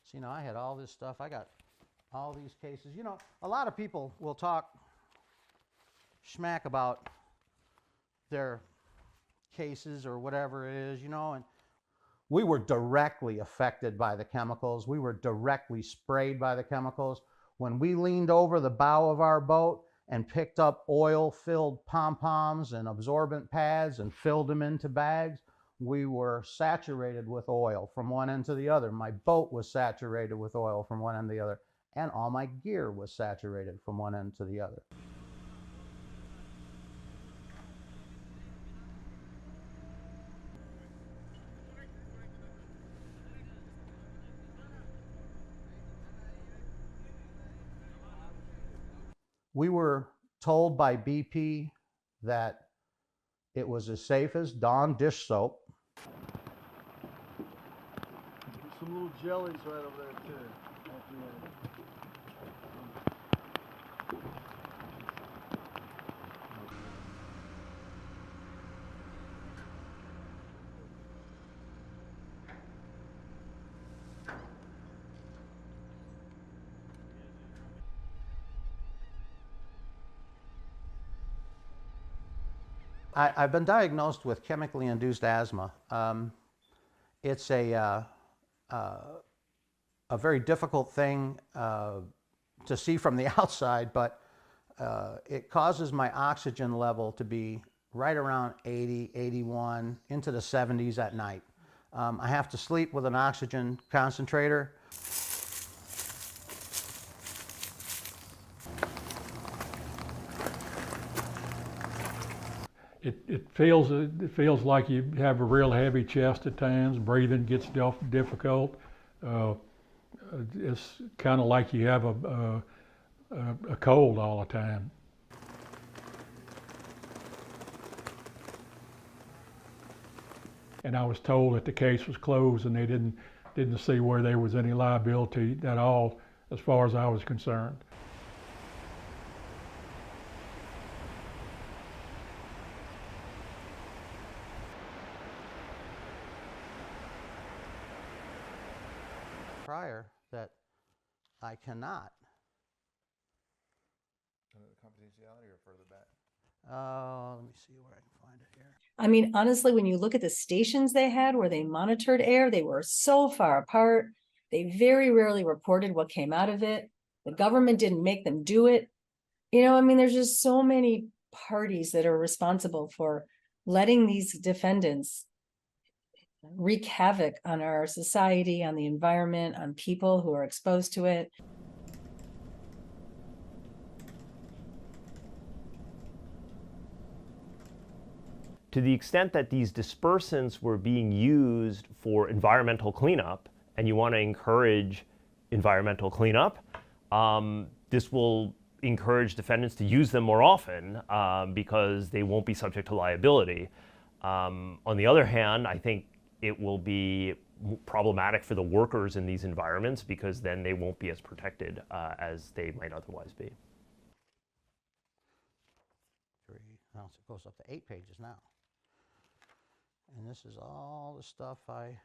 So, you know, I had all this stuff. I got all these cases. You know, a lot of people will talk schmack about their cases or whatever it is, you know, and we were directly affected by the chemicals. We were directly sprayed by the chemicals. When we leaned over the bow of our boat and picked up oil-filled pom-poms and absorbent pads and filled them into bags, we were saturated with oil from one end to the other. My boat was saturated with oil from one end to the other, and all my gear was saturated from one end to the other. We were told by BP that it was as safe as Dawn dish soap. There's some little jellies right over there too. I've been diagnosed with chemically induced asthma. It's a very difficult thing to see from the outside, but it causes my oxygen level to be right around 80, 81, into the 70s at night. I have to sleep with an oxygen concentrator. It feels like you have a real heavy chest at times. Breathing gets difficult. It's kind of like you have a cold all the time. And I was told that the case was closed and they didn't see where there was any liability at all as far as I was concerned. Prior that I cannot. Under the confidentiality or further back? Let me see where I can find it here. I mean, honestly, when you look at the stations they had where they monitored air, they were so far apart. They very rarely reported what came out of it. The government didn't make them do it. You know, I mean, there's just so many parties that are responsible for letting these defendants wreak havoc on our society, on the environment, on people who are exposed to it. To the extent that these dispersants were being used for environmental cleanup, and you want to encourage environmental cleanup, this will encourage defendants to use them more often because they won't be subject to liability. On the other hand, I think it will be problematic for the workers in these environments because then they won't be as protected as they might otherwise be. Now it goes up to 8 pages now. And this is all the stuff I